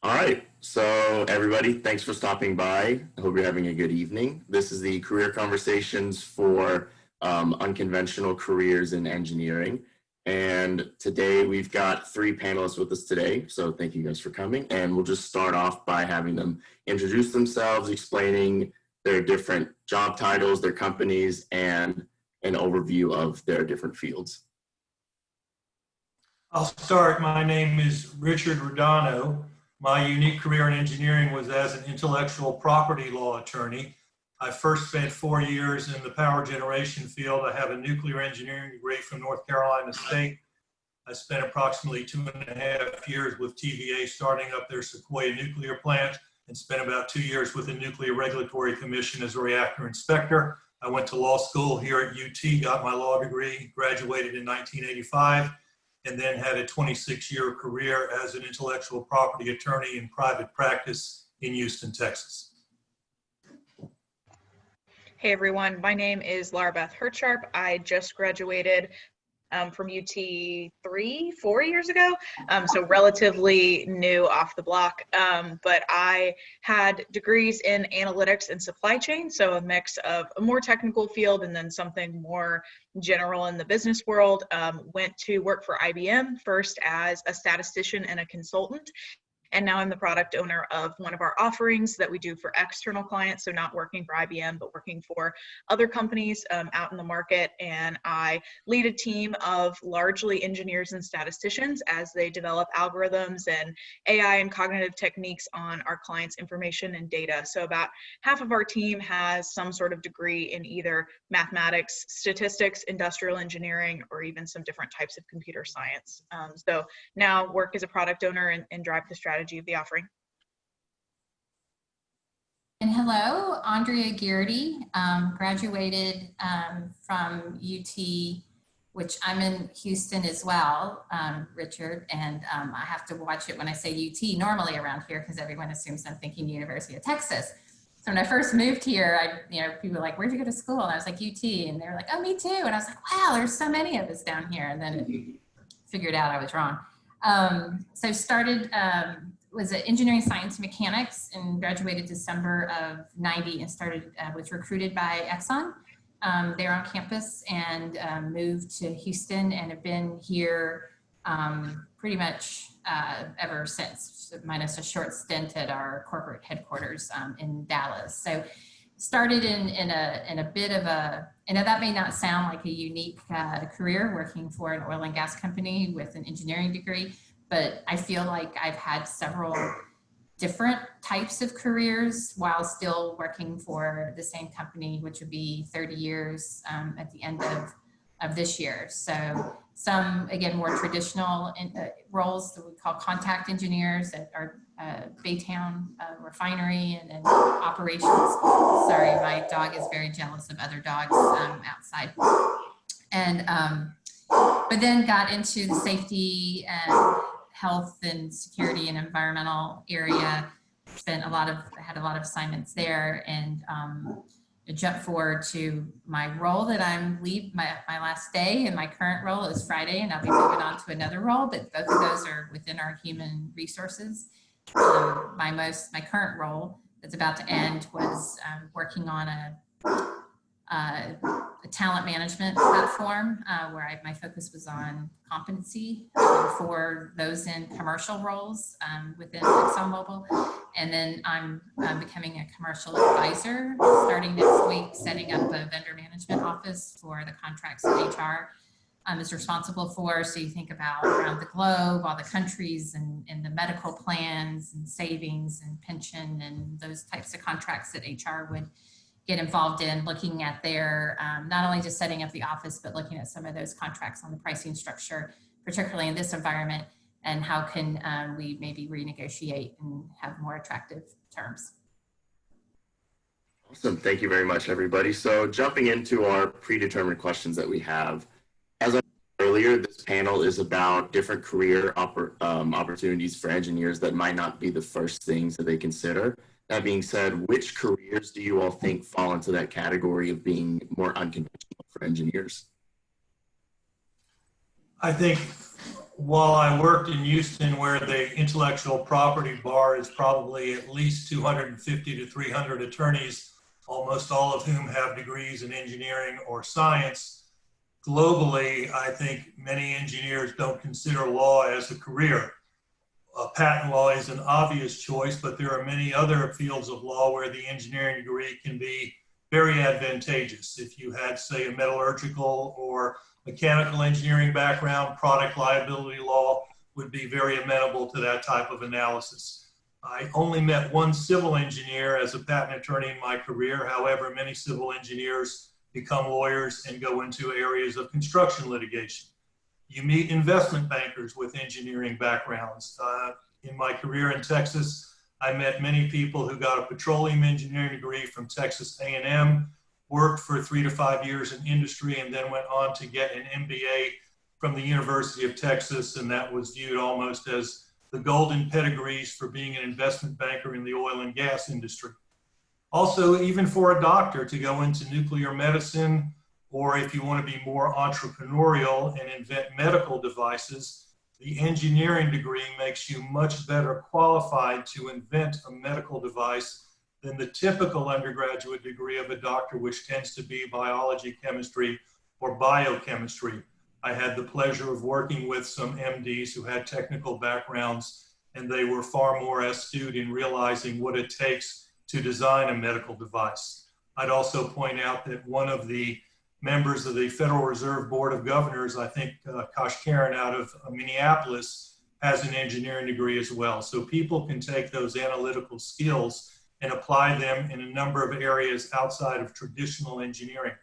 All right, so everybody, thanks for stopping by. I hope you're having a good evening. This is the Career Conversations for Unconventional Careers in Engineering. And today we've got three panelists with us today, so thank you guys for coming. And we'll just start off by having them introduce themselves, explaining their different job titles, their companies, and an overview of their different fields. I'll start. My name is Richard Rodano. My unique career in engineering was as an intellectual property law attorney. I first spent 4 years in the power generation field. I have a nuclear engineering degree from North Carolina State. I spent approximately 2.5 years with TVA starting up their Sequoia nuclear plant and spent about 2 years with the Nuclear Regulatory Commission as a reactor inspector. I went to law school here at UT, got my law degree, graduated in 1985. And then had a 26-year career as an intellectual property attorney in private practice in Houston, Texas. Hey everyone, my name is Beth Hertsharp. I just graduated from UT 4 years ago, so relatively new off the block, but I had degrees in analytics and supply chain, so a mix of a more technical field and then something more general in the business world. Went to work for IBM, first as a statistician and a consultant, and now I'm the product owner of one of our offerings that we do for external clients, so not working for IBM, but working for other companies out in the market. And I lead a team of largely engineers and statisticians as they develop algorithms and AI and cognitive techniques on our clients' information and data. So about half of our team has some sort of degree in either mathematics, statistics, industrial engineering, or even some different types of computer science. So now work as a product owner and drive the strategy of the offering. And hello, Andrea Gearty, graduated from UT, which I'm in Houston as well, Richard, and I have to watch it when I say UT normally around here because everyone assumes I'm thinking University of Texas. So when I first moved here, people were like, where'd you go to school? And I was like, UT, and they were like, oh, me too. And I was like, wow, there's so many of us down here. And then figured out I was wrong. So started, was an engineering science and mechanics and graduated December of 90 and started, was recruited by Exxon there on campus and moved to Houston and have been here pretty much ever since, minus a short stint at our corporate headquarters in Dallas. So started in a bit of a, that may not sound like a unique career working for an oil and gas company with an engineering degree, but I feel like I've had several different types of careers while still working for the same company, which would be 30 years at the end of this year. So some, again, more traditional roles that we call contact engineers at our Baytown refinery and then operations. Sorry, my dog is very jealous of other dogs outside. And, but then got into the safety and health and security and environmental area. Had a lot of assignments there, and jump forward to my role that I'm my last day, and my current role is Friday, and I'll be moving on to another role, but both of those are within our human resources. My current role that's about to end was working on a talent management platform where my focus was on competency for those in commercial roles within ExxonMobil. And then I'm becoming a commercial advisor starting next week, setting up a vendor management office for the contracts that HR is responsible for. So you think about around the globe, all the countries and the medical plans and savings and pension and those types of contracts that HR would get involved in, looking at their, not only just setting up the office, but looking at some of those contracts on the pricing structure, particularly in this environment, and how can we maybe renegotiate and have more attractive terms. Awesome, thank you very much, everybody. So jumping into our predetermined questions that we have, as I said earlier, this panel is about different career opportunities for engineers that might not be the first things that they consider. That being said, which careers do you all think fall into that category of being more unconventional for engineers? I think while I worked in Houston, where the intellectual property bar is probably at least 250 to 300 attorneys, almost all of whom have degrees in engineering or science, globally, I think many engineers don't consider law as a career. Patent law is an obvious choice, but there are many other fields of law where the engineering degree can be very advantageous. If you had, say, a metallurgical or mechanical engineering background, product liability law would be very amenable to that type of analysis. I only met one civil engineer as a patent attorney in my career. However, many civil engineers become lawyers and go into areas of construction litigation. You meet investment bankers with engineering backgrounds. In my career in Texas, I met many people who got a petroleum engineering degree from Texas A&M, worked for 3 to 5 years in industry, and then went on to get an MBA from the University of Texas, and that was viewed almost as the golden pedigrees for being an investment banker in the oil and gas industry. Also, even for a doctor to go into nuclear medicine, or if you want to be more entrepreneurial and invent medical devices, the engineering degree makes you much better qualified to invent a medical device than the typical undergraduate degree of a doctor, which tends to be biology, chemistry, or biochemistry. I had the pleasure of working with some MDs who had technical backgrounds, and they were far more astute in realizing what it takes to design a medical device. I'd also point out that one of the members of the Federal Reserve Board of Governors, I think Kosh Karen out of Minneapolis, has an engineering degree as well. So people can take those analytical skills and apply them in a number of areas outside of traditional engineering.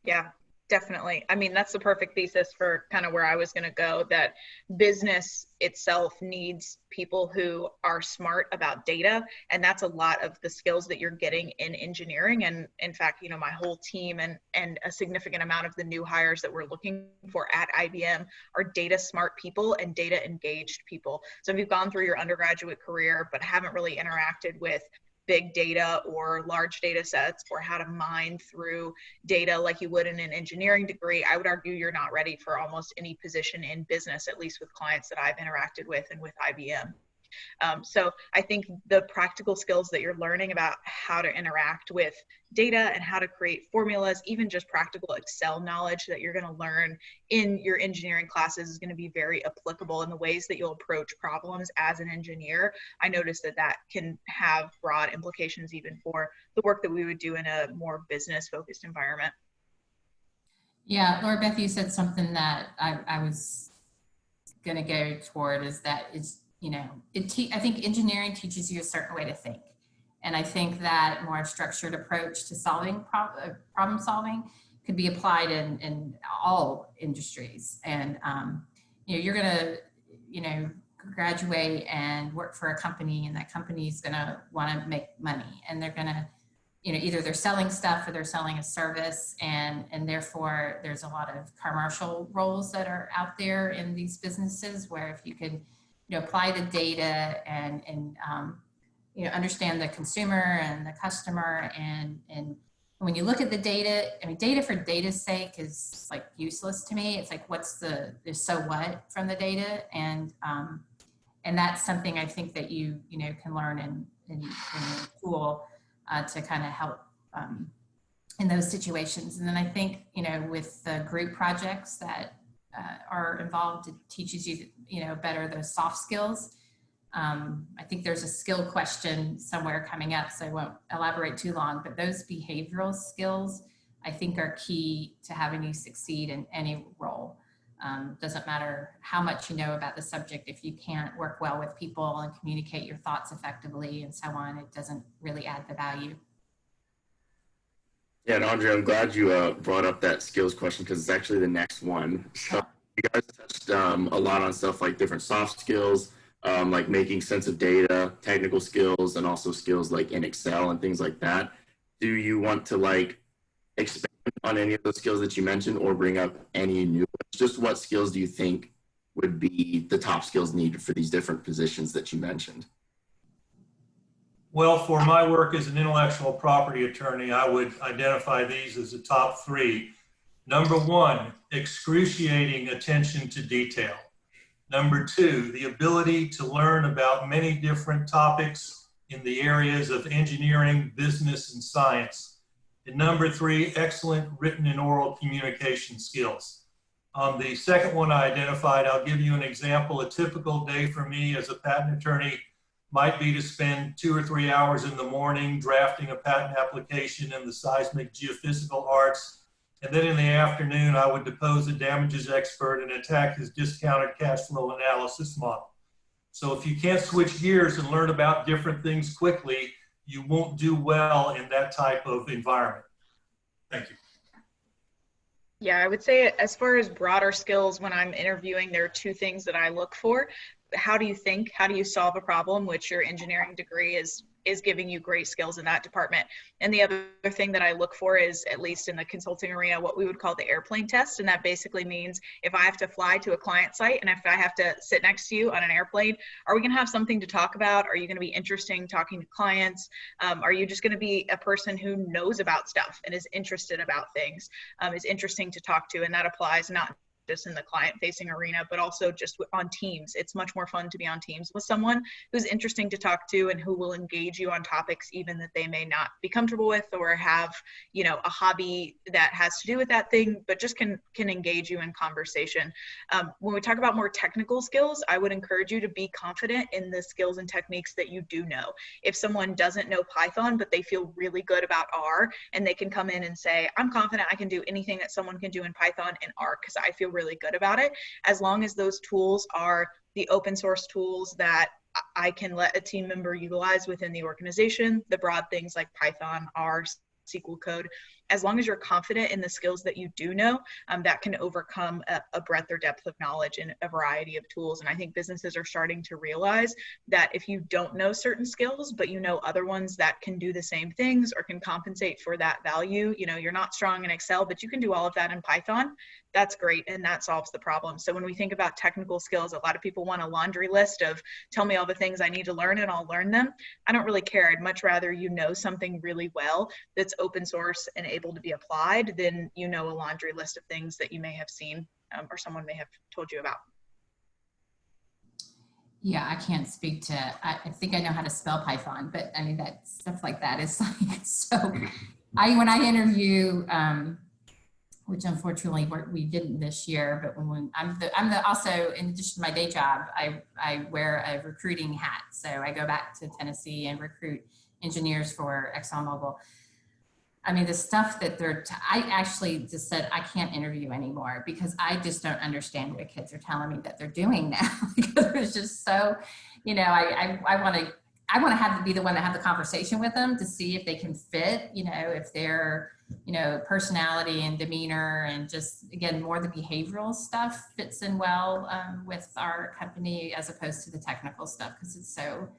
Yeah, definitely. I mean, that's the perfect thesis for kind of where I was going to go, that business itself needs people who are smart about data. And that's a lot of the skills that you're getting in engineering. And in fact, you know, my whole team and a significant amount of the new hires that we're looking for at IBM are data smart people and data engaged people. So if you've gone through your undergraduate career, but haven't really interacted with big data or large data sets or how to mine through data like you would in an engineering degree, I would argue you're not ready for almost any position in business, at least with clients that I've interacted with and with IBM. So I think the practical skills that you're learning about how to interact with data and how to create formulas, even just practical Excel knowledge that you're going to learn in your engineering classes is going to be very applicable in the ways that you'll approach problems as an engineer. I noticed that that can have broad implications even for the work that we would do in a more business focused environment. Yeah, Laura Beth, you said something that I was going to go toward, is that it's, you know, I think engineering teaches you a certain way to think. And I think that more structured approach to solving problem solving could be applied in all industries. And, you know, you're going to, you know, graduate and work for a company, and that company is going to want to make money, and they're going to, you know, either they're selling stuff or they're selling a service, and therefore there's a lot of commercial roles that are out there in these businesses where if you could, you know, apply the data and you know, understand the consumer and the customer, and when you look at the data, I mean, data for data's sake is like useless to me. It's like, what's the so what from the data, and that's something I think that you know, can learn in a tool to kind of help in those situations. And then I think, you know, with the group projects that are involved, it teaches you, you know, better those soft skills. I think there's a skill question somewhere coming up, so I won't elaborate too long, but those behavioral skills, I think, are key to having you succeed in any role. Doesn't matter how much you know about the subject, if you can't work well with people and communicate your thoughts effectively and so on, it doesn't really add the value. Yeah, and Andre, I'm glad you brought up that skills question, because it's actually the next one. So you guys touched a lot on stuff like different soft skills, like making sense of data, technical skills, and also skills like in Excel and things like that. Do you want to like expand on any of those skills that you mentioned, or bring up any new ones? Just what skills do you think would be the top skills needed for these different positions that you mentioned? Well, for my work as an intellectual property attorney, I would identify these as the top three. Number one, excruciating attention to detail. Number two, the ability to learn about many different topics in the areas of engineering, business, and science. And number three, excellent written and oral communication skills. On the second one I identified, I'll give you an example. A typical day for me as a patent attorney might be to spend 2 or 3 hours in the morning drafting a patent application in the seismic geophysical arts. And then in the afternoon, I would depose a damages expert and attack his discounted cash flow analysis model. So if you can't switch gears and learn about different things quickly, you won't do well in that type of environment. Thank you. Yeah, I would say as far as broader skills, when I'm interviewing, there are two things that I look for. How do you think? How do you solve a problem? Which your engineering degree is giving you great skills in that department. And the other thing that I look for is, at least in the consulting arena, what we would call the airplane test. And that basically means if I have to fly to a client site and if I have to sit next to you on an airplane, are we going to have something to talk about? Are you going to be interesting talking to clients? Are you just going to be a person who knows about stuff and is interested about things, is interesting to talk to? And that applies not just in the client-facing arena, but also just on teams. It's much more fun to be on teams with someone who's interesting to talk to and who will engage you on topics even that they may not be comfortable with or have, you know, a hobby that has to do with that thing, but just can engage you in conversation. When we talk about more technical skills, I would encourage you to be confident in the skills and techniques that you do know. If someone doesn't know Python, but they feel really good about R, and they can come in and say, I'm confident I can do anything that someone can do in Python in R because I feel really good about it, as long as those tools are the open source tools that I can let a team member utilize within the organization, the broad things like Python, R, SQL code. As long as you're confident in the skills that you do know, that can overcome a breadth or depth of knowledge in a variety of tools. And I think businesses are starting to realize that if you don't know certain skills, but you know other ones that can do the same things or can compensate for that value, you know, you're not strong in Excel, but you can do all of that in Python. That's great, and that solves the problem. So when we think about technical skills, a lot of people want a laundry list of tell me all the things I need to learn and I'll learn them. I don't really care. I'd much rather you know something really well that's open source and able to be applied than, you know, a laundry list of things that you may have seen or someone may have told you about. Yeah, I can't speak to, I think I know how to spell Python, but I mean, that stuff like that is like, so when I interview, which unfortunately we didn't this year, but when also, in addition to my day job, I wear a recruiting hat. So I go back to Tennessee and recruit engineers for ExxonMobil. I mean, the stuff that I actually just said, I can't interview anymore because I just don't understand what kids are telling me that they're doing now. Because it's just so, you know, I want to have to be the one to have the conversation with them to see if they can fit, you know, if their, you know, personality and demeanor and just, again, more the behavioral stuff fits in well with our company as opposed to the technical stuff, because it's so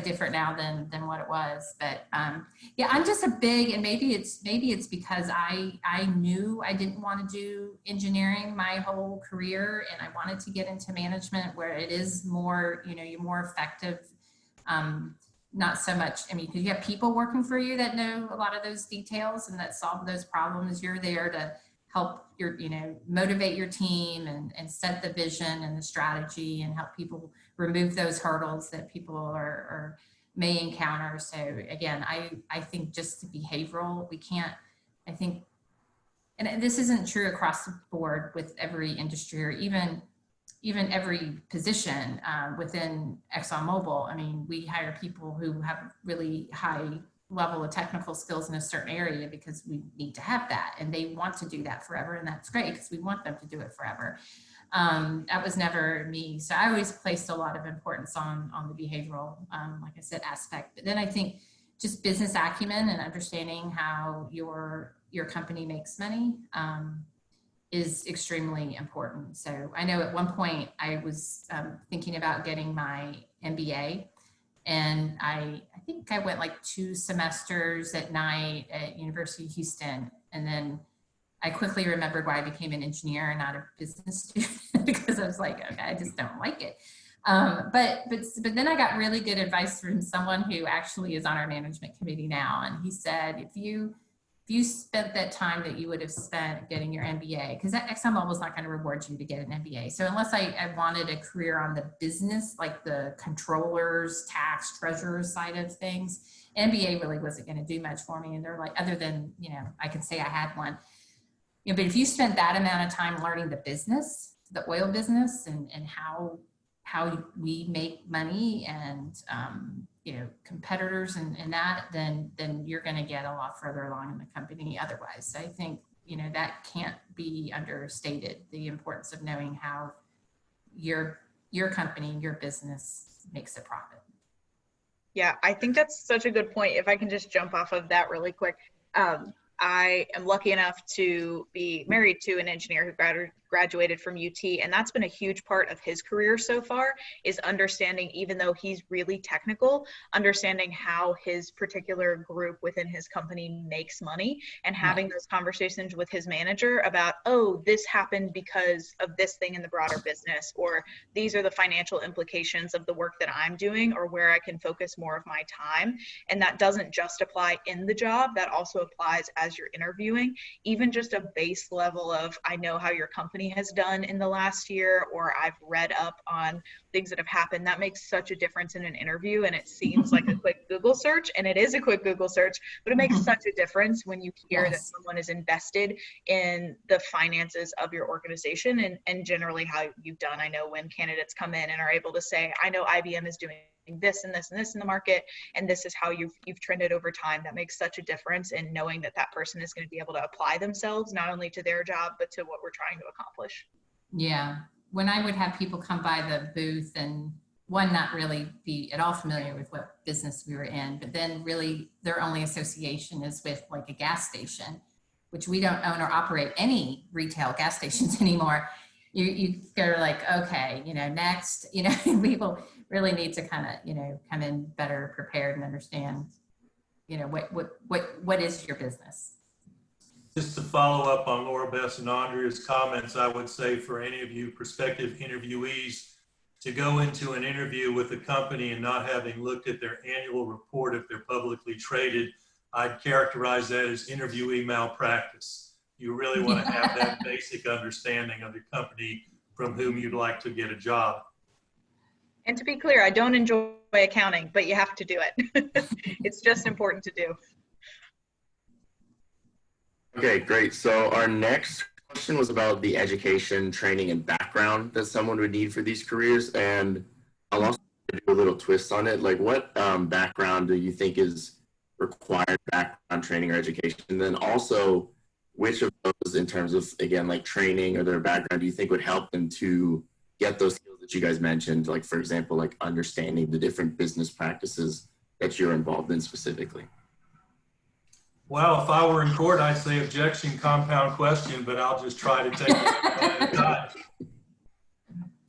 different now than what it was. But yeah, I'm just a big, and maybe it's because I knew I didn't want to do engineering my whole career, and I wanted to get into management where it is more, you know, you're more effective. Not so much, I mean, because you have people working for you that know a lot of those details and that solve those problems. You're there to help you know, motivate your team and set the vision and the strategy and help people remove those hurdles that people may encounter. So again, I think just the behavioral, we can't, I think, and this isn't true across the board with every industry or even every position within ExxonMobil. I mean, we hire people who have really high level of technical skills in a certain area because we need to have that, and they want to do that forever, and that's great because we want them to do it forever. That was never me. So I always placed a lot of importance on the behavioral, like I said, aspect. But then I think just business acumen and understanding how your company makes money is extremely important. So I know at one point I was thinking about getting my MBA, and I think I went like 2 semesters at night at University of Houston. And then I quickly remembered why I became an engineer and not a business student because I was like, okay, I just don't like it. But then I got really good advice from someone who actually is on our management committee now. And he said, if you you spent that time that you would have spent getting your MBA, because XML was not going to reward you to get an MBA. So unless I wanted a career on the business, like the controllers, tax, treasurers side of things, MBA really wasn't going to do much for me. And they're like, other than, I could say I had one, but if you spent that amount of time learning the business, the oil business, and how we make money, and competitors and that, then you're going to get a lot further along in the company otherwise. So I think that can't be understated, the importance of knowing how your company, your business makes a profit. Yeah, I think that's such a good point. If I can just jump off of that really quick. I am lucky enough to be married to an engineer who graduated from UT, and that's been a huge part of his career so far, is understanding, even though he's really technical, understanding how his particular group within his company makes money, and having those conversations with his manager about, oh, this happened because of this thing in the broader business, or these are the financial implications of the work that I'm doing, or where I can focus more of my time. And that doesn't just apply in the job, that also applies as you're interviewing. Even just a base level of, I know how your company has done in the last year, or I've read up on things that have happened, that makes such a difference in an interview. And it seems like a quick Google search, and it is a quick Google search, but it makes such a difference when you hear that someone is invested in the finances of your organization, and generally how you've done. I know when candidates come in and are able to say, I know IBM is doing this and this and this in the market, and this is how you've trended over time. That makes such a difference in knowing that that person is going to be able to apply themselves not only to their job, but to what we're trying to accomplish. Yeah. When I would have people come by the booth, and one, not really be at all familiar with what business we were in, but then really their only association is with like a gas station, which we don't own or operate any retail gas stations anymore. You go like, okay, next, people really need to kind of, come in better prepared and understand, what is your business? Just to follow up on Laura, Beth, and Andrea's comments, I would say for any of you prospective interviewees, to go into an interview with a company and not having looked at their annual report if they're publicly traded, I'd characterize that as interviewee malpractice. You really want to have that basic understanding of the company from whom you'd like to get a job. And to be clear, I don't enjoy accounting, but you have to do it. It's just important to do. Okay, great. So our next question was about the education, training, and background that someone would need for these careers. And I'll also do a little twist on it. Like, what background do you think is required, background, training, or education? And then also, which of those, in terms of, again, like training or their background, do you think would help them to get those skills that you guys mentioned? Like, for example, like understanding the different business practices that you're involved in specifically. Well, if I were in court, I'd say objection, compound question, but I'll just try to take it one at a time.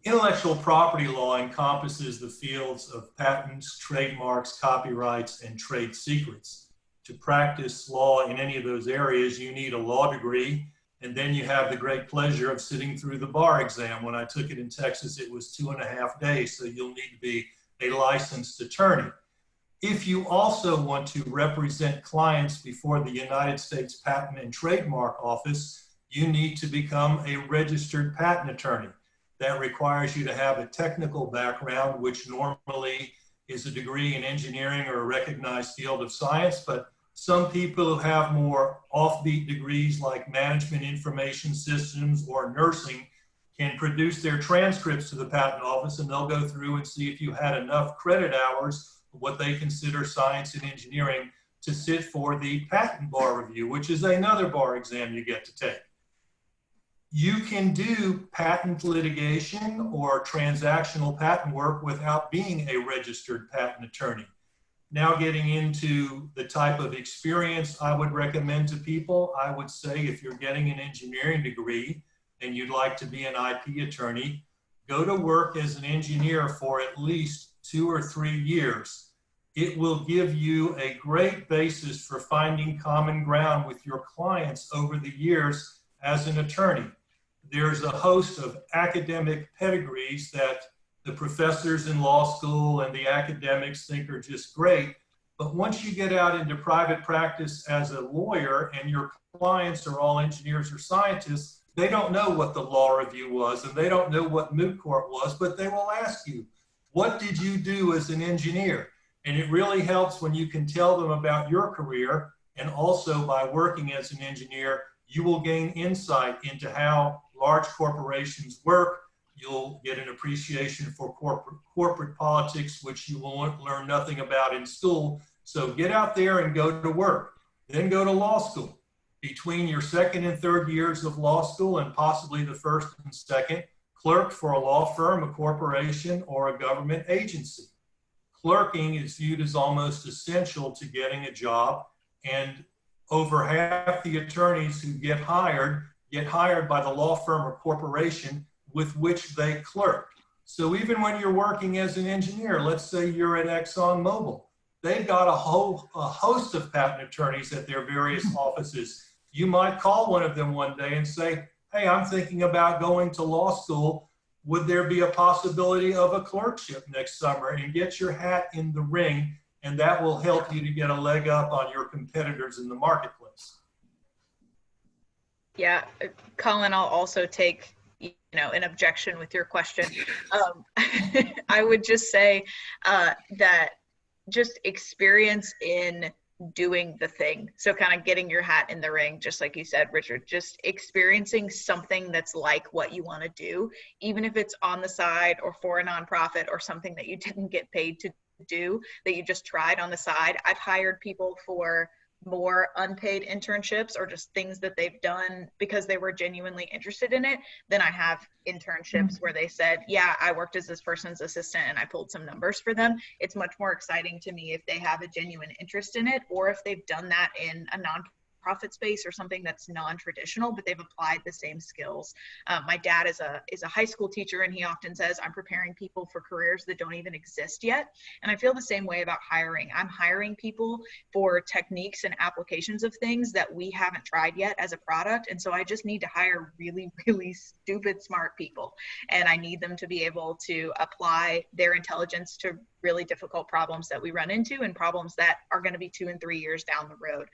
Intellectual property law encompasses the fields of patents, trademarks, copyrights, and trade secrets. To practice law in any of those areas, you need a law degree, and then you have the great pleasure of sitting through the bar exam. When I took it in Texas, it was 2.5 days, so you'll need to be a licensed attorney. If you also want to represent clients before the United States Patent and Trademark Office, you need to become a registered patent attorney. That requires you to have a technical background, which normally is a degree in engineering or a recognized field of science, but some people who have more offbeat degrees like management information systems or nursing can produce their transcripts to the patent office, and they'll go through and see if you had enough credit hours, what they consider science and engineering, to sit for the patent bar review, which is another bar exam you get to take. You can do patent litigation or transactional patent work without being a registered patent attorney. Now getting into the type of experience I would recommend to people, I would say if you're getting an engineering degree and you'd like to be an IP attorney, go to work as an engineer for at least 2 or 3 years. It will give you a great basis for finding common ground with your clients over the years as an attorney. There's a host of academic pedigrees that the professors in law school and the academics think are just great, But once you get out into private practice as a lawyer and your clients are all engineers or scientists, they don't know what the law review was and they don't know what moot court was, but they will ask you, what did you do as an engineer? And it really helps when you can tell them about your career, and also by working as an engineer, you will gain insight into how large corporations work. You'll get an appreciation for corporate politics, which you will learn nothing about in school. So get out there and go to work, then go to law school. Between your second and third years of law school, and possibly the first and second, clerk for a law firm, a corporation, or a government agency. Clerking is viewed as almost essential to getting a job, and over half the attorneys who get hired by the law firm or corporation with which they clerk. So even when you're working as an engineer, let's say you're at ExxonMobil, they've got a host of patent attorneys at their various offices. You might call one of them one day and say, hey, I'm thinking about going to law school. Would there be a possibility of a clerkship next summer? And get your hat in the ring, and that will help you to get a leg up on your competitors in the marketplace. Yeah, Colin, I'll also take an objection with your question. I would just say that just experience in doing the thing. So kind of getting your hat in the ring, just like you said, Richard, just experiencing something that's like what you want to do, even if it's on the side or for a nonprofit or something that you didn't get paid to do, that you just tried on the side. I've hired people for more unpaid internships or just things that they've done because they were genuinely interested in it than I have internships where they said, yeah, I worked as this person's assistant and I pulled some numbers for them. It's much more exciting to me if they have a genuine interest in it, or if they've done that in a nonprofit space or something that's non-traditional, but they've applied the same skills. My dad is a high school teacher, and he often says, I'm preparing people for careers that don't even exist yet. And I feel the same way about hiring. I'm hiring people for techniques and applications of things that we haven't tried yet as a product. And so I just need to hire really, really stupid smart people. And I need them to be able to apply their intelligence to really difficult problems that we run into, and problems that are going to be 2 and 3 years down the road.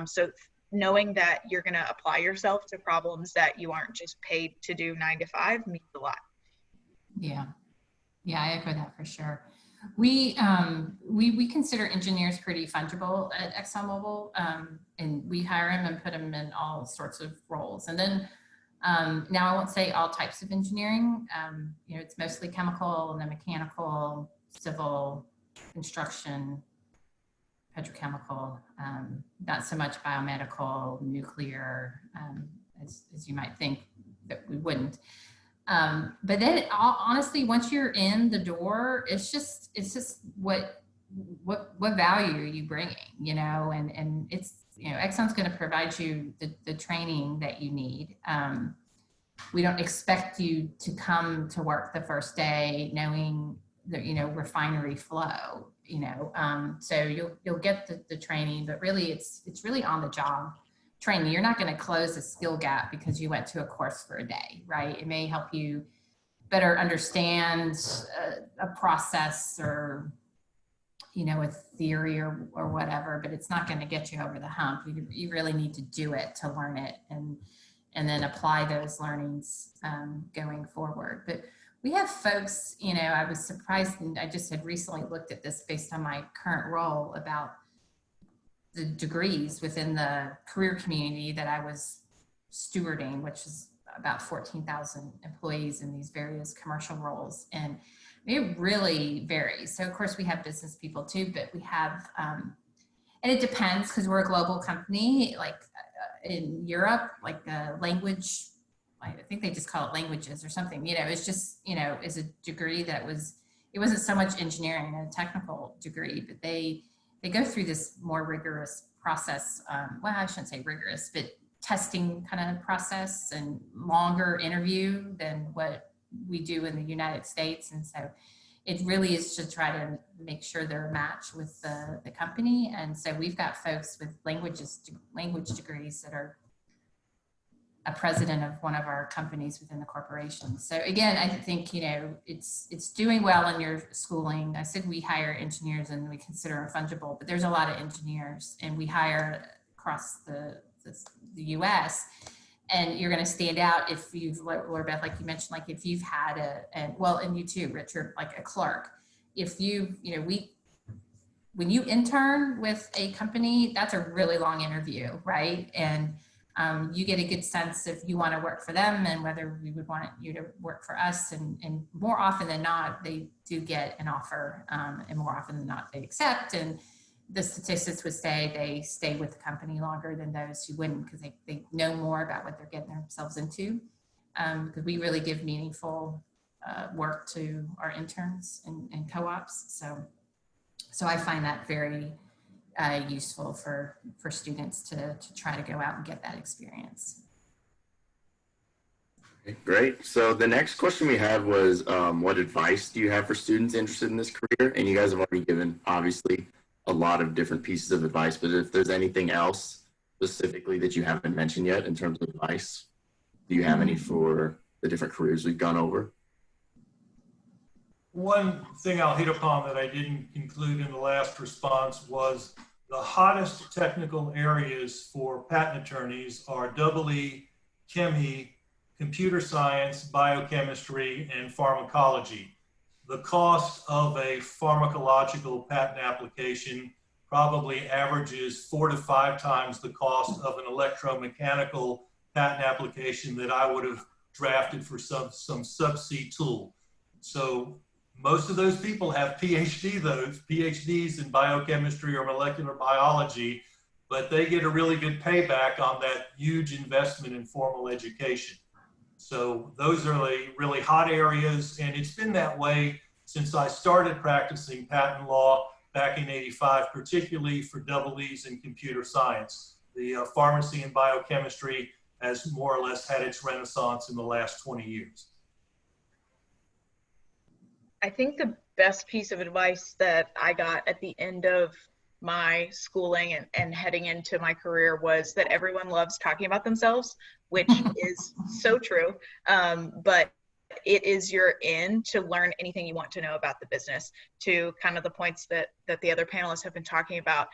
So knowing that you're going to apply yourself to problems that you aren't just paid to do 9 to 5 means a lot. Yeah, I echo that for sure. We consider engineers pretty fungible at ExxonMobil, and we hire them and put them in all sorts of roles. And then now I won't say all types of engineering. It's mostly chemical and then mechanical, civil, construction, petrochemical, not so much biomedical, nuclear, as you might think that we wouldn't. But then honestly, once you're in the door, it's just what value are you bringing, and it's, Exxon's going to provide you the training that you need. We don't expect you to come to work the first day knowing the, refinery flow, so you'll get the training, but really it's really on the job training. You're not going to close a skill gap because you went to a course for a day, right? It may help you better understand a process or, a theory or whatever, but it's not going to get you over the hump. You really need to do it to learn it and then apply those learnings going forward. But we have folks, I was surprised, and I just had recently looked at this based on my current role about the degrees within the career community that I was stewarding, which is about 14,000 employees in these various commercial roles. And it really varies. So of course we have business people too, but we have, and it depends because we're a global company, like in Europe, like the language, I think they just call it languages or something, it's just, is a degree that it wasn't so much engineering and a technical degree, but they go through this more rigorous process. Well, I shouldn't say rigorous, but testing kind of process and longer interview than what we do in the United States. And so it really is to try to make sure they're a match with the company. And so we've got folks with language degrees that are a president of one of our companies within the corporation. So again, I think, you know, it's doing well in your schooling. I said we hire engineers and we consider them fungible, but there's a lot of engineers, and we hire across the US. And you're going to stand out if you've, Laura Beth, like you mentioned, like if you've had well, and you too, Richard, like a clerk. If you, you know, when you intern with a company, that's a really long interview, right? And you get a good sense if you want to work for them and whether we would want you to work for us. And more often than not, they do get an offer, and more often than not, they accept. And the statistics would say they stay with the company longer than those who wouldn't, because they know more about what they're getting themselves into. Because we really give meaningful work to our interns and co-ops. So I find that very useful for students to try to go out and get that experience. Okay, great. So the next question we had was, what advice do you have for students interested in this career? And you guys have already given, obviously, a lot of different pieces of advice, but if there's anything else specifically that you haven't mentioned yet in terms of advice, do you have any for the different careers we've gone over? One thing I'll hit upon that I didn't include in the last response was the hottest technical areas for patent attorneys are EE, Chem-E, computer science, biochemistry, and pharmacology. The cost of a pharmacological patent application probably averages 4 to 5 times the cost of an electromechanical patent application that I would have drafted for some subsea tool. So most of those people have PhDs in biochemistry or molecular biology, but they get a really good payback on that huge investment in formal education. So those are the really hot areas, and it's been that way since I started practicing patent law back in '85, particularly for EEs in computer science. The pharmacy and biochemistry has more or less had its renaissance in the last 20 years. I think the best piece of advice that I got at the end of my schooling and heading into my career was that everyone loves talking about themselves, which is so true. But it is your in to learn anything you want to know about the business. To kind of the points that the other panelists have been talking about,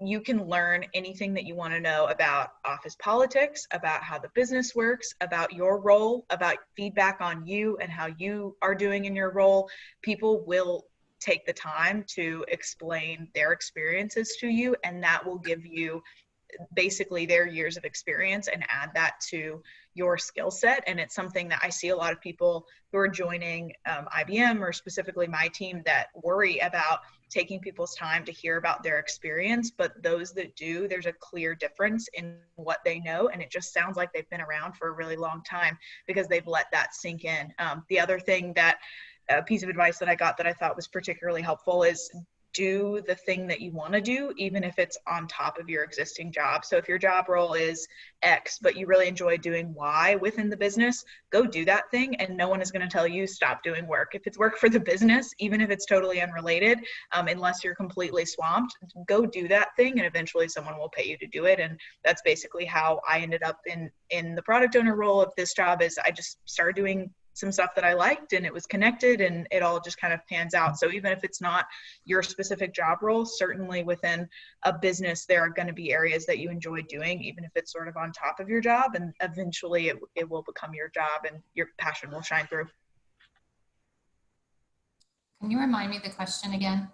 you can learn anything that you want to know about office politics, about how the business works, about your role, about feedback on you and how you are doing in your role. People will take the time to explain their experiences to you, and that will give you basically their years of experience and add that to your skill set. And it's something that I see a lot of people who are joining IBM, or specifically my team, that worry about taking people's time to hear about their experience. But those that do, there's a clear difference in what they know, and it just sounds like they've been around for a really long time because they've let that sink in. The other thing that a piece of advice that I got that I thought was particularly helpful is do the thing that you want to do, even if it's on top of your existing job. So if your job role is X, but you really enjoy doing Y within the business, go do that thing, and no one is going to tell you stop doing work. If it's work for the business, even if it's totally unrelated, unless you're completely swamped, go do that thing, and eventually someone will pay you to do it. And that's basically how I ended up in the product owner role of this job. Is I just started doing some stuff that I liked, and it was connected, and it all just kind of pans out. So even if it's not your specific job role, certainly within a business, there are going to be areas that you enjoy doing, even if it's sort of on top of your job, and eventually it will become your job and your passion will shine through. Can you remind me the question again?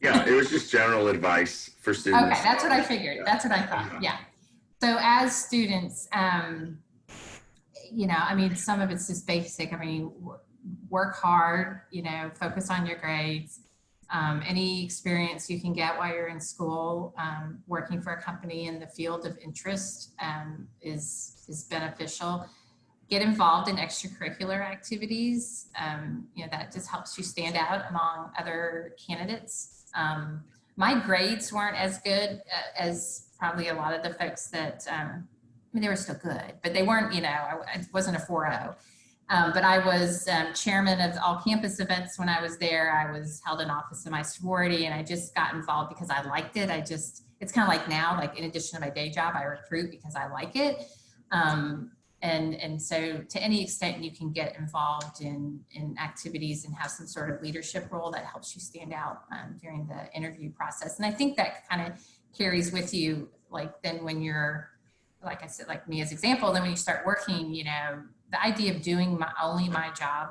Yeah, it was just general advice for students. Okay, that's what I figured. Yeah. That's what I thought. Yeah. So as students, you know, I mean, some of it's just basic. I mean, work hard, you know, focus on your grades. Any experience you can get while you're in school, working for a company in the field of interest is beneficial. Get involved in extracurricular activities. You know, that just helps you stand out among other candidates. My grades weren't as good as probably a lot of the folks that, I mean, they were still good, but they weren't, you know, I wasn't a 4.0. But I was chairman of all campus events when I was there. I was held in office in my sorority, and I just got involved because I liked it. It's kind of like now, like in addition to my day job, I recruit because I like it. And And so to any extent you can get involved in activities and have some sort of leadership role, that helps you stand out during the interview process. And I think that kind of carries with you, like then when you're, like I said, like me as example, then when you start working, you know, the idea of doing only my job,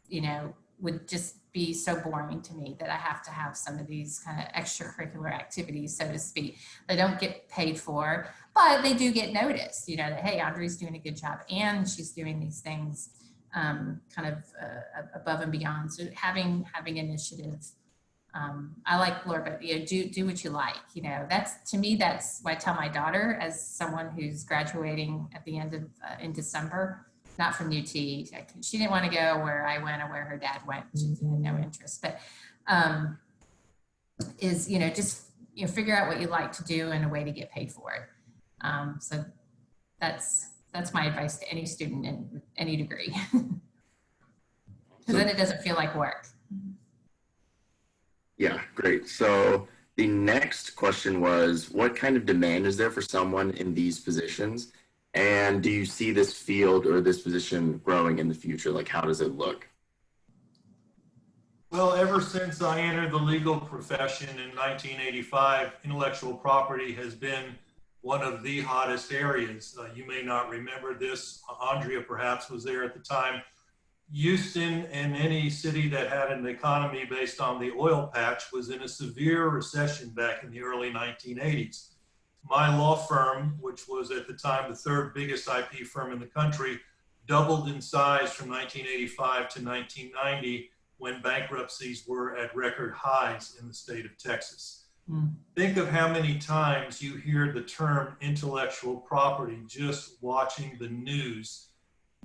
you know, would just be so boring to me that I have to have some of these kind of extracurricular activities, so to speak. They don't get paid for, but they do get noticed, you know, that, hey, Audrey's doing a good job and she's doing these things kind of above and beyond. So having initiative. I like Laura, but you know, do what you like. You know, that's, to me, that's why I tell my daughter, as someone who's graduating at the end of in December, not from UT. She didn't want to go where I went or where her dad went. She had no interest. But is, you know, just, you know, figure out what you like to do and a way to get paid for it. So that's my advice to any student in any degree, because then it doesn't feel like work. Yeah, great. So the next question was, what kind of demand is there for someone in these positions? And do you see this field or this position growing in the future? Like, how does it look? Well, ever since I entered the legal profession in 1985, intellectual property has been one of the hottest areas. You may not remember this. Andrea perhaps was there at the time. Houston and any city that had an economy based on the oil patch was in a severe recession back in the early 1980s. My law firm, which was at the time the third biggest IP firm in the country, doubled in size from 1985 to 1990 when bankruptcies were at record highs in the state of Texas. Think of how many times you hear the term intellectual property just watching the news.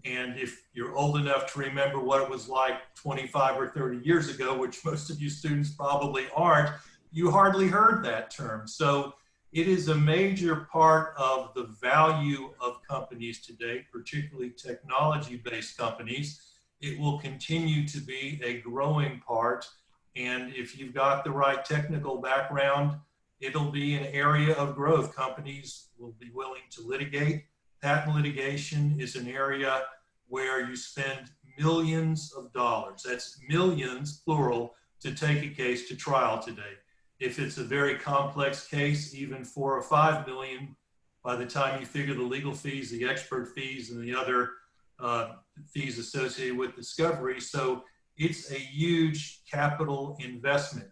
And if you're old enough to remember what it was like 25 or 30 years ago, which most of you students probably aren't, you hardly heard that term. So it is a major part of the value of companies today, particularly technology-based companies. It will continue to be a growing part. And if you've got the right technical background, it'll be an area of growth. Companies will be willing to litigate. Patent litigation is an area where you spend millions of dollars, that's millions, plural, to take a case to trial today. If it's a very complex case, even 4 or 5 million, by the time you figure the legal fees, the expert fees, and the other fees associated with discovery. So it's a huge capital investment.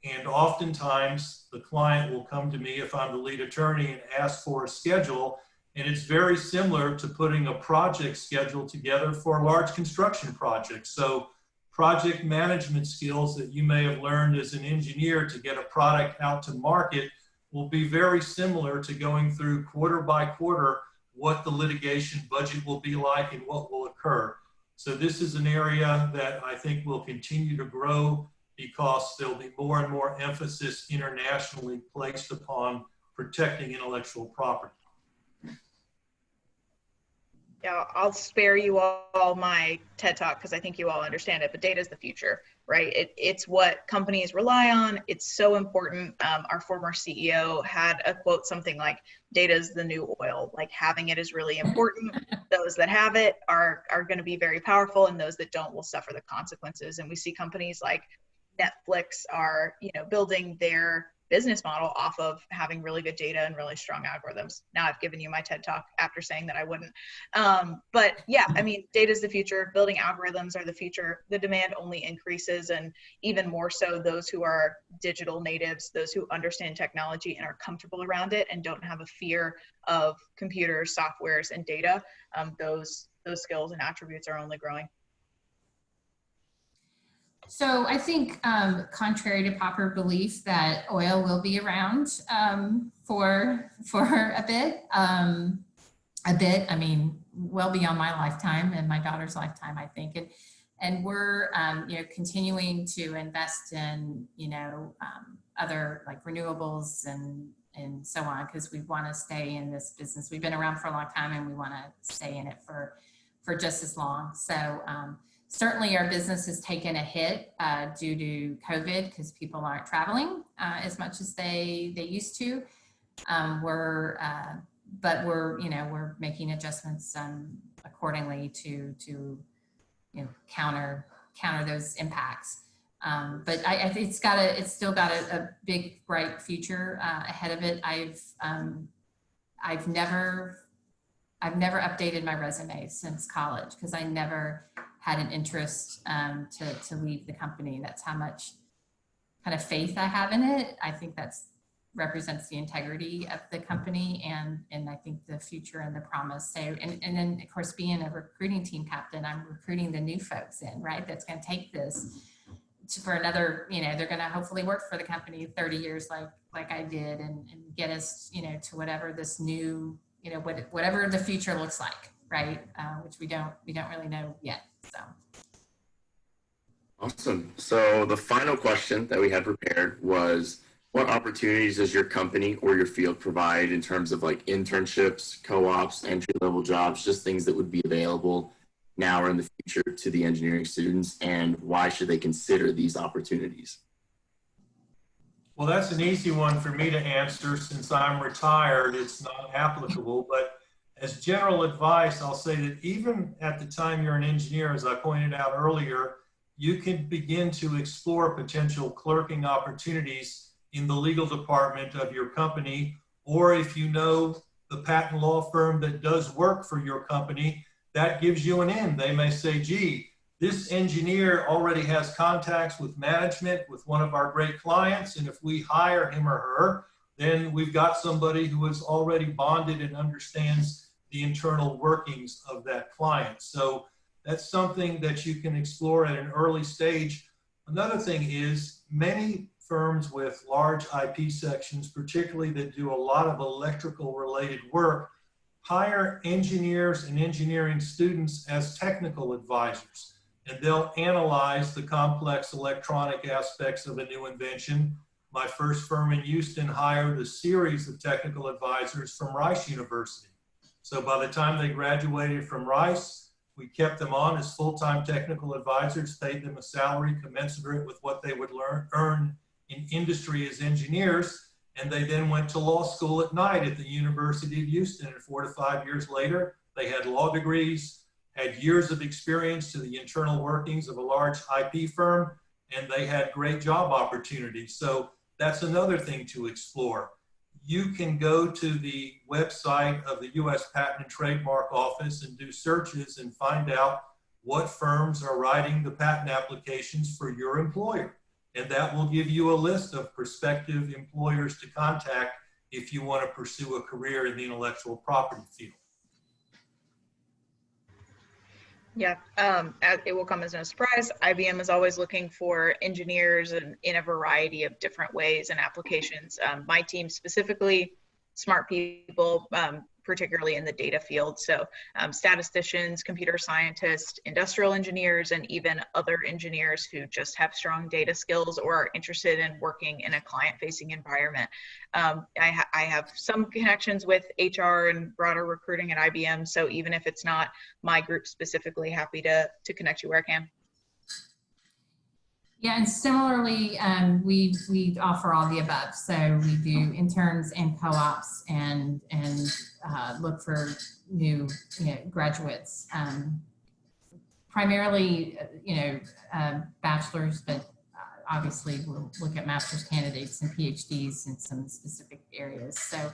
And oftentimes the client will come to me if I'm the lead attorney and ask for a schedule. And it's very similar to putting a project schedule together for a large construction project. So project management skills that you may have learned as an engineer to get a product out to market will be very similar to going through quarter by quarter what the litigation budget will be like and what will occur. So this is an area that I think will continue to grow because there'll be more and more emphasis internationally placed upon protecting intellectual property. Yeah, I'll spare you all my TED Talk because I think you all understand it, but data is the future, right? It's what companies rely on. It's so important. Our former CEO had a quote, something like, data is the new oil. Like, having it is really important. Those that have it are going to be very powerful, and those that don't will suffer the consequences. And we see companies like Netflix are, you know, building their business model off of having really good data and really strong algorithms. Now I've given you my TED Talk after saying that I wouldn't. But yeah, I mean, data is the future. Building algorithms are the future. The demand only increases, and even more so those who are digital natives, those who understand technology and are comfortable around it and don't have a fear of computers, softwares, and data. Those skills and attributes are only growing. So I think, contrary to popular belief, that oil will be around for a bit. I mean, well beyond my lifetime and my daughter's lifetime, I think. And we're you know, continuing to invest in, you know, other like renewables and so on, because we want to stay in this business. We've been around for a long time and we want to stay in it for just as long. So certainly our business has taken a hit due to COVID because people aren't traveling as much as they used to. We're but we're making adjustments accordingly to counter those impacts. But I think it's still got a big bright future ahead of it. I've never updated my resume since college because I never had an interest to leave the company. That's how much kind of faith I have in it. I think that's represents the integrity of the company and I think the future and the promise. So, and then of course, being a recruiting team captain, I'm recruiting the new folks in, right? That's going to take this for another, they're going to hopefully work for the company 30 years like I did and get us, to whatever this new, whatever the future looks like, right? Which we don't really know yet, so. Awesome. So the final question that we had prepared was, what opportunities does your company or your field provide in terms of like internships, co-ops, entry-level jobs, just things that would be available now or in the future to the engineering students, and why should they consider these opportunities? Well, that's an easy one for me to answer since I'm retired. It's not applicable, but as general advice, I'll say that even at the time you're an engineer, as I pointed out earlier, you can begin to explore potential clerking opportunities in the legal department of your company, or if you know the patent law firm that does work for your company, that gives you an in. They may say, gee, this engineer already has contacts with management, with one of our great clients, and if we hire him or her, then we've got somebody who is already bonded and understands the internal workings of that client. So that's something that you can explore at an early stage. Another thing is many firms with large IP sections, particularly that do a lot of electrical related work, hire engineers and engineering students as technical advisors. And they'll analyze the complex electronic aspects of a new invention. My first firm in Houston hired a series of technical advisors from Rice University. So by the time they graduated from Rice, we kept them on as full-time technical advisors, paid them a salary commensurate with what they would earn in industry as engineers, and they then went to law school at night at the University of Houston. And 4 to 5 years later, they had law degrees, had years of experience to the internal workings of a large IP firm, and they had great job opportunities. So that's another thing to explore. You can go to the website of the U.S. Patent and Trademark Office and do searches and find out what firms are writing the patent applications for your employer. And that will give you a list of prospective employers to contact if you want to pursue a career in the intellectual property field. Yeah, it will come as no surprise. IBM is always looking for engineers in a variety of different ways and applications. My team specifically, smart people, particularly in the data field. So statisticians, computer scientists, industrial engineers, and even other engineers who just have strong data skills or are interested in working in a client-facing environment. I have some connections with HR and broader recruiting at IBM. So even if it's not my group specifically, happy to connect you where I can. Yeah, and similarly, we offer all the above. So we do interns and co-ops and look for new graduates. Primarily, bachelors, but obviously we'll look at master's candidates and PhDs in some specific areas. So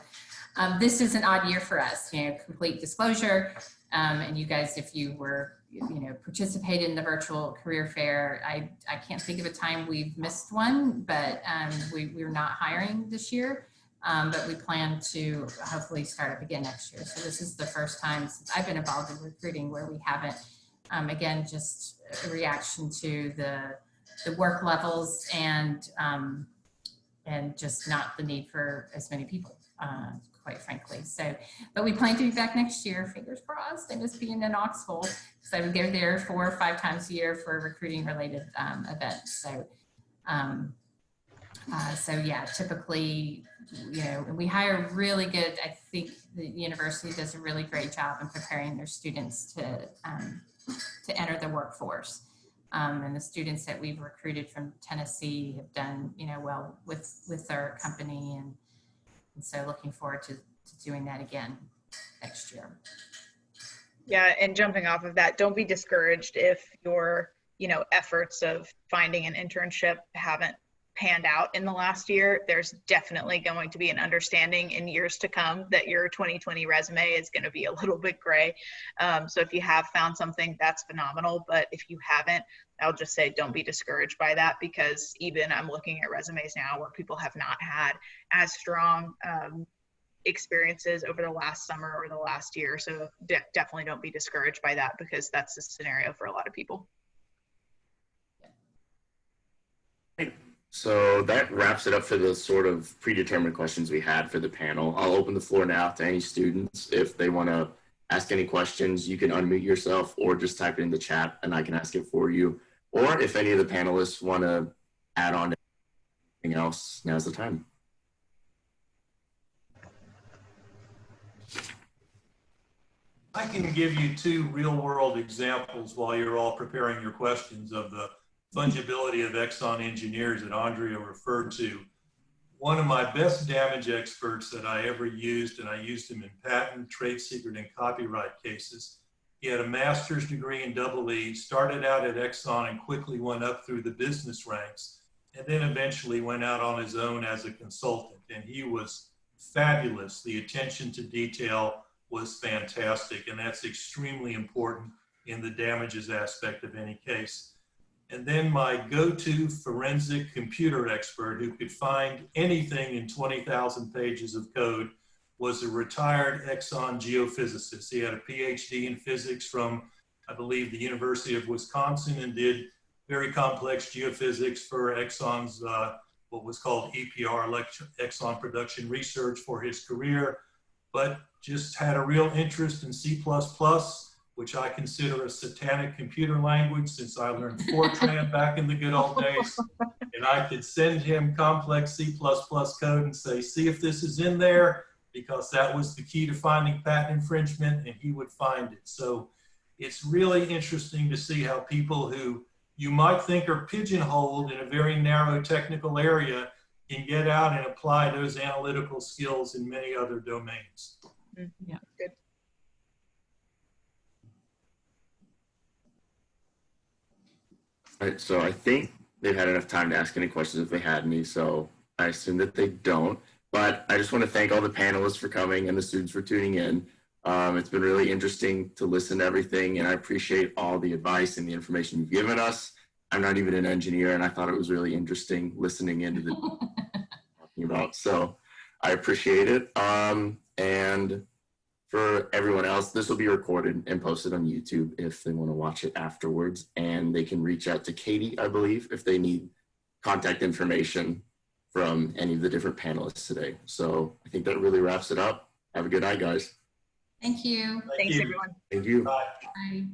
this is an odd year for us. Complete disclosure, and you guys, if you were participated in the virtual career fair. I can't think of a time we've missed one, but we're not hiring this year, but we plan to hopefully start up again next year. So this is the first time since I've been involved in recruiting where we haven't, again, just a reaction to the work levels and just not the need for as many people. Quite frankly. So, but we plan to be back next year, fingers crossed. I miss being in Knoxville. So I would go there 4 or 5 times a year for recruiting related events. So, so yeah, typically, we hire really good. I think the university does a really great job in preparing their students to enter the workforce. And the students that we've recruited from Tennessee have done, well with our company and so looking forward to to doing that again next year. Yeah, and jumping off of that, don't be discouraged if your, efforts of finding an internship haven't panned out in the last year. There's definitely going to be an understanding in years to come that your 2020 resume is going to be a little bit gray. So if you have found something, that's phenomenal. But if you haven't, I'll just say don't be discouraged by that, because even I'm looking at resumes now where people have not had as strong experiences over the last summer or the last year. So definitely don't be discouraged by that, because that's the scenario for a lot of people. So that wraps it up for the sort of predetermined questions we had for the panel. I'll open the floor now to any students. If they want to ask any questions, you can unmute yourself or just type it in the chat and I can ask it for you. Or if any of the panelists want to add on to anything else, now's the time. I can give you two real-world examples while you're all preparing your questions of the fungibility of Exxon engineers that Andrea referred to. One of my best damage experts that I ever used, and I used him in patent, trade secret, and copyright cases. He had a master's degree in EE, started out at Exxon and quickly went up through the business ranks, and then eventually went out on his own as a consultant. And he was fabulous. The attention to detail was fantastic, and that's extremely important in the damages aspect of any case. And then my go-to forensic computer expert who could find anything in 20,000 pages of code was a retired Exxon geophysicist. He had a PhD in physics from, I believe, the University of Wisconsin, and did very complex geophysics for Exxon's, what was called EPR, Exxon Production Research, for his career, but just had a real interest in C++, which I consider a satanic computer language since I learned Fortran back in the good old days. And I could send him complex C++ code and say, see if this is in there, because that was the key to finding patent infringement, and he would find it. So it's really interesting to see how people who you might think are pigeonholed in a very narrow technical area can get out and apply those analytical skills in many other domains. Yeah, good. All right, so I think they've had enough time to ask any questions if they had any, so I assume that they don't. But I just want to thank all the panelists for coming and the students for tuning in. It's been really interesting to listen to everything, and I appreciate all the advice and the information you've given us. I'm not even an engineer, and I thought it was really interesting listening into the talking about. So I appreciate it. And for everyone else, this will be recorded and posted on YouTube if they want to watch it afterwards. And they can reach out to Katie, I believe, if they need contact information from any of the different panelists today. So I think that really wraps it up. Have a good night, guys. Thank you. Thanks, everyone. Thank you. Bye. Bye.